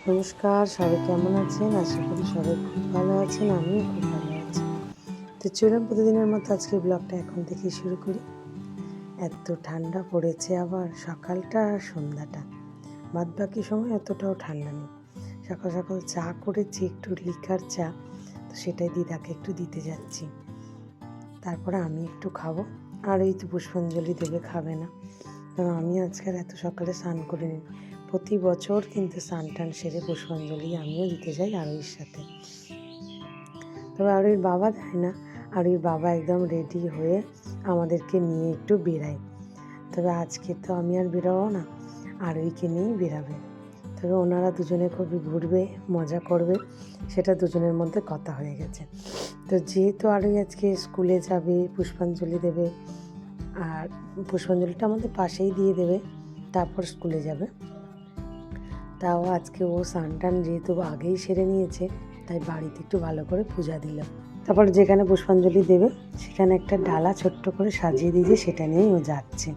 নমস্কার, সবাই কেমন আছেন? আশা করি সবাই খুব ভালো আছেন, আমিও খুব ভালো আছি। তো চলুন প্রতিদিনের মতো আজকে ব্লগটা এখন থেকেই শুরু করি। এত ঠান্ডা পড়েছে, আবার সকালটা আর সন্ধ্যাটা, বাদবাকি সময় এতটাও ঠান্ডা নেই। সকাল সকাল চা করেছি, একটু লিকার চা, তো সেটাই দিদাকে একটু দিতে যাচ্ছি। তারপরে আমি একটু খাবো, আর এই তো পুষ্পাঞ্জলি দেবে, খাবে না, কারণ আমি আজকাল এত সকালে স্নান করিনি। প্রতি বছর কিন্তু স্নান টান সেরে পুষ্পাঞ্জলি আমিও দিতে যাই আরোহীর সাথে। তবে আরোহীর বাবা দেয় না, আরোহীর বাবা একদম রেডি হয়ে আমাদেরকে নিয়ে একটু বেরায়। তবে আজকে তো আমি আর বেরোবো না, আরোহীকে নিয়েই বেরাবে। তবে ওনারা দুজনে খুবই ঘুরবে, মজা করবে, সেটা দুজনের মধ্যে কথা হয়ে গেছে। তো যেহেতু আরোহী আজকে স্কুলে যাবে, পুষ্পাঞ্জলি দেবে, আর পুষ্পাঞ্জলিটা আমাদের পাশেই দিয়ে দেবে, তারপর স্কুলে যাবে। তাও আজকে ও স্নান টান যেহেতু আগেই সেরে নিয়েছে, তাই বাড়িতে একটু ভালো করে পূজা দিল। তারপর যেখানে পুষ্পাঞ্জলি দেবে সেখানে একটা ডালা ছোট্ট করে সাজিয়ে দিয়েছে, সেটা নিয়েই ও যাচ্ছে।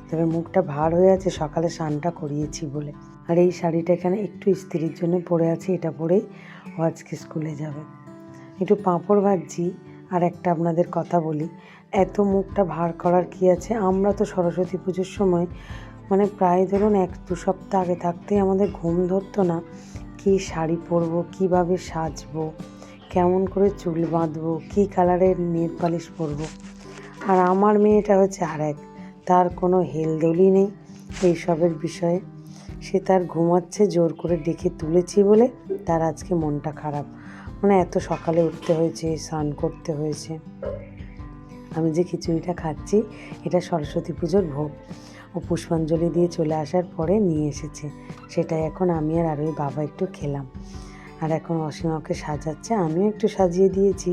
তবে মুখটা ভার হয়ে আছে, সকালে স্নানটা করিয়েছি বলে। আর এই শাড়িটা এখানে একটু ইস্ত্রির জন্য পরে আছে, এটা পরেই ও আজকে স্কুলে যাবে। একটু পাঁপড় ভাজছি। আর একটা আপনাদের কথা বলি, এত মুখটা ভার করার কি আছে? আমরা তো সরস্বতী পুজোর সময় প্রায় ধরুন 1-2 সপ্তাহ আগে থাকতেই আমাদের ঘুম ধরতো না কী শাড়ি পরবো, কীভাবে সাজবো, কেমন করে চুল বাঁধবো, কী কালারের নেল পালিশ পরবো। আর আমার মেয়েটা হচ্ছে আর এক, তার কোনো হেলদোলই নেই এইসবের বিষয়ে। সে তার ঘুমাচ্ছে, জোর করে ডেকে তুলেছি বলে তার আজকে মনটা খারাপ। এত সকালে উঠতে হয়েছে, স্নান করতে হয়েছে। আমি যে খিচুড়িটা খাচ্ছি, এটা সরস্বতী পুজোর ভোগ। ও পুষ্পাঞ্জলি দিয়ে চলে আসার পরে নিয়ে এসেছে, সেটাই এখন আমি আর আরোহী বাবা একটু খেলাম। আর এখন অসীমাকে সাজাচ্ছে, আমিও একটু সাজিয়ে দিয়েছি।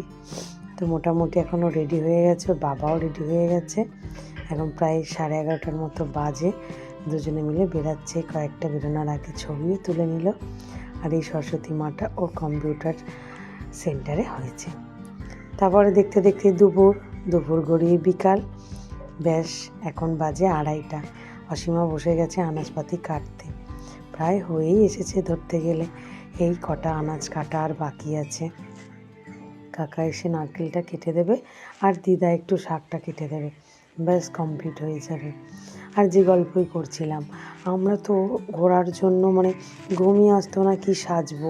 তো মোটামুটি এখনও রেডি হয়ে গেছে, ওর বাবাও রেডি হয়ে গেছে। এখন প্রায় 11:30 মতো বাজে, দুজনে মিলে বেরাচ্ছে। কয়েকটা বেরোনোর আগে ছবিও তুলে নিল। আর এই সরস্বতী মাটা ওর কম্পিউটার সেন্টারে হয়েছে। তারপরে দেখতে দেখতে দুপুর গড়িয়ে বিকাল, ব্যাস এখন বাজে 2:30। অসীমা বসে গেছে আনাজপাতি কাটতে, প্রায় হয়েই এসেছে ধরতে গেলে। এই কটা আনাজ কাটা আর বাকি আছে। কাকা এসে নারকেলটা কেটে দেবে, আর দিদা একটু শাকটা কেটে দেবে, ব্যাস কমপ্লিট হয়ে যাবে। আর যে গল্পই করছিলাম, আমরা তো ঘোরার জন্য ঘুমিয়ে আসতো না, কি সাজবো,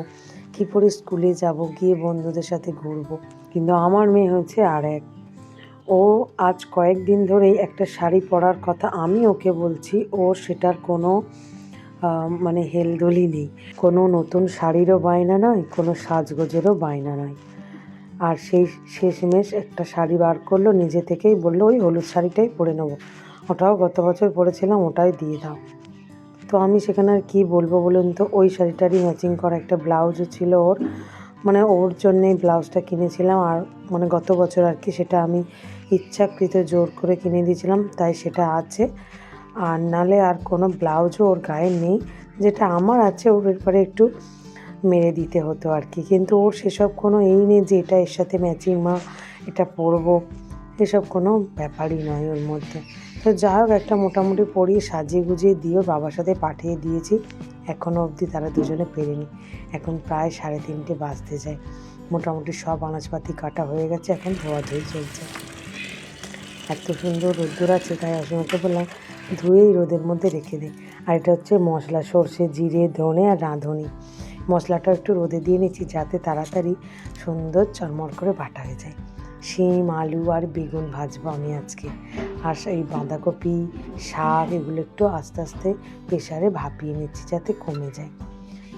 কী পরে স্কুলে যাব, গিয়ে বন্ধুদের সাথে ঘুরবো। কিন্তু আমার মেয়ে হচ্ছে আর এক, ও আজ কয়েকদিন ধরেই একটা শাড়ি পরার কথা আমি ওকে বলছি, ও সেটার কোনো হেলদোলই নেই। কোনো নতুন শাড়িরও বায়না নয়, কোনো সাজগোজেরও বায়না নয়। আর সেই শেষমেশ একটা শাড়ি বার করলো, নিজে থেকেই বললো ওই হলুদ শাড়িটাই পরে নেবো, ওটাও গত বছর পরেছিলাম, ওটাই দিয়ে দাও। তো আমি সেখানে আর কী বলবো বলুন তো? ওই শাড়িটারই ম্যাচিং করা একটা ব্লাউজও ছিল ওর, ওর জন্যেই ব্লাউজটা কিনেছিলাম। আর গত বছর আর কি, সেটা আমি ইচ্ছাকৃত জোর করে কিনে দিয়েছিলাম, তাই সেটা আছে। আর নালে আর কোনো ব্লাউজও ওর গায়ে নেই, যেটা আমার আছে ওর ব্যাপারে একটু মেরে দিতে হতো আর কি। কিন্তু ওর সেসব কোনো নেই যে এটা এর সাথে ম্যাচিং, মা এটা পরবো, এসব কোনো ব্যাপারই নয় ওর মধ্যে। তো যাই হোক, একটা মোটামুটি পরিয়ে সাজিয়ে গুজিয়ে দিয়ে ওর বাবার সাথে পাঠিয়ে দিয়েছি। এখনও অবধি তারা দুজনে ফেরেনি, এখন প্রায় 3:30 বাজতে যায়। মোটামুটি সব আনাজপাতি কাটা হয়ে গেছে, এখন ধোয়াধুয়ি চলছে। এত সুন্দর রোদ্দুর আছে, তাই অসীমাকে বললাম ধুয়েই রোদের মধ্যে রেখে দে। আর এটা হচ্ছে মশলা, সর্ষে, জিরে, ধনে আর রাঁধুনি। মশলাটা একটু রোদে দিয়ে নিচ্ছি, যাতে তাড়াতাড়ি সুন্দর চরমর করে বাটা হয়ে যায়। শিম, আলু আর বেগুন ভাজবো আমি আজকে। আর এই বাঁধাকপি, শাক, এগুলো একটু আস্তে আস্তে প্রেসারে ভাপিয়ে নিচ্ছি, যাতে কমে যায়।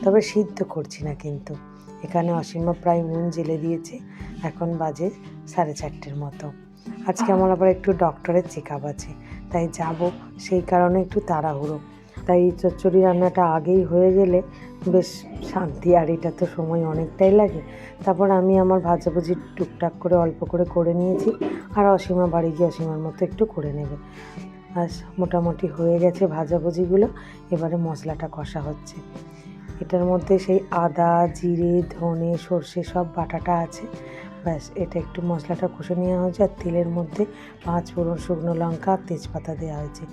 তবে সিদ্ধ করছি না কিন্তু। এখানে অসীমা প্রায় নুন জেলে দিয়েছে, এখন বাজে 4:30 মতো। আজকে আমার আবার একটু ডক্টরের চেক আপ আছে, তাই যাব, সেই কারণে একটু তাড়াহুড়ো। তাই চচ্চড়ি রান্নাটা আগেই হয়ে গেলে বেশ শান্তি, আর এটা তো সময় অনেকটাই লাগে। তারপর আমি আমার ভাজাভুজি টুকটাক করে অল্প করে করে নিয়েছি, আর অসীমা বাড়ি গিয়ে অসীমার মতো একটু করে নেবে। আর মোটামুটি হয়ে গেছে ভাজাভুজিগুলো, এবারে মশলাটা কষা হচ্ছে। এটার মধ্যে সেই আদা, জিরে, ধনে, সর্ষে সব বাটাটা আছে, ব্যাস এটা একটু মশলাটা কষে নেওয়া হয়েছে আর তেলের মধ্যে 5 ফোড়ন, শুকনো লঙ্কা আর তেজপাতা দেওয়া হয়েছে।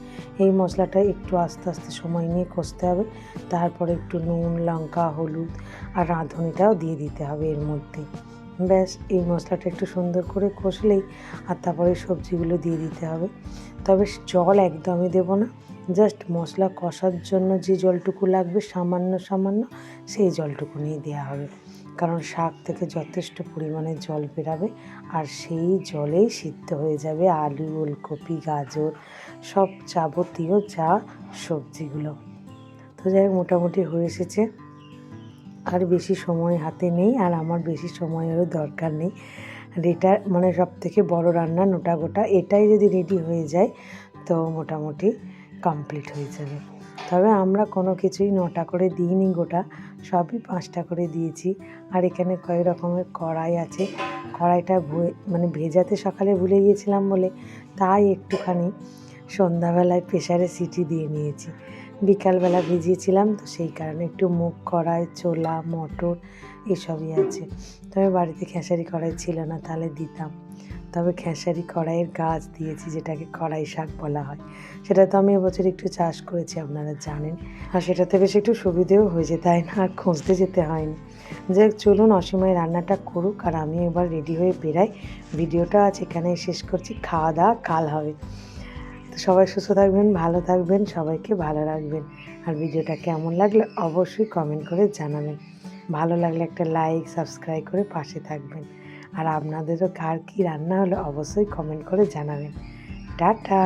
এই মশলাটা একটু আস্তে আস্তে সময় নিয়ে কষতে হবে। তারপরে একটু নুন, লঙ্কা, হলুদ আর রাঁধুনিটাও দিয়ে দিতে হবে এর মধ্যে। ব্যাস এই মশলাটা একটু সুন্দর করে কষলেই আর তারপরে সবজিগুলো দিয়ে দিতে হবে। তবে জল একদমই দেবো না, জাস্ট মশলা কষার জন্য যে জলটুকু লাগবে সামান্য সামান্য সেই জলটুকু নিয়ে দেওয়া হবে, কারণ শাক থেকে যথেষ্ট পরিমাণে জল বেরাবে আর সেই জলেই সিদ্ধ হয়ে যাবে আলু, ওলকপি, গাজর সব যাবতীয় যা সবজিগুলো। তো যাই হোক মোটামুটি হয়ে এসেছে, আর বেশি সময় হাতে নেই আর আমার বেশি সময়েরও দরকার নেই। আর এটা মানে সব থেকে বড় রান্না নোটা গোটা, এটাই যদি রেডি হয়ে যায় তো মোটামুটি কমপ্লিট হয়ে যাবে। তবে আমরা কোনো কিছুই 9টা করে দিইনি গোটা, সবই 5টা করে দিয়েছি। আর এখানে কয়েক রকমের কড়াই আছে, কড়াইটা মানে ভেজাতে সকালে ভুলে গিয়েছিলাম বলে তাই একটুখানি সন্ধ্যাবেলায় প্রেসারে সিটি দিয়ে নিয়েছি। বিকালবেলা ভিজিয়েছিলাম তো সেই কারণে একটু মুগ কড়াই, ছোলা, মটর এসবই আছে। তবে বাড়িতে খেসারি কড়াই ছিল না, তাহলে দিতাম। তবে খেসারি কড়াইয়ের গাছ দিয়েছি, যেটাকে কড়াই শাক বলা হয়। সেটা তো আমি এবছর একটু চাষ করেছি, আপনারা জানেন। আর সেটাতে বেশ একটু সুবিধেও হয়েছে, তাই না, আর খুঁজতে যেতে হয়নি। যাই হোক চলুন অসীমাই রান্নাটা করুক আর আমি এবার রেডি হয়ে বেরাই। ভিডিওটা আজ এখানেই শেষ করছি, খাওয়া দাওয়া কাল হবে। তো সবাই সুস্থ থাকবেন, ভালো থাকবেন, সবাইকে ভালো রাখবেন। আর ভিডিওটা কেমন লাগলে অবশ্যই কমেন্ট করে জানাবেন। ভালো লাগলে একটা লাইক, সাবস্ক্রাইব করে পাশে থাকবেন। আর আপনাদেরও কার কী রান্না হলো অবশ্যই কমেন্ট করে জানাবেন। টাটা।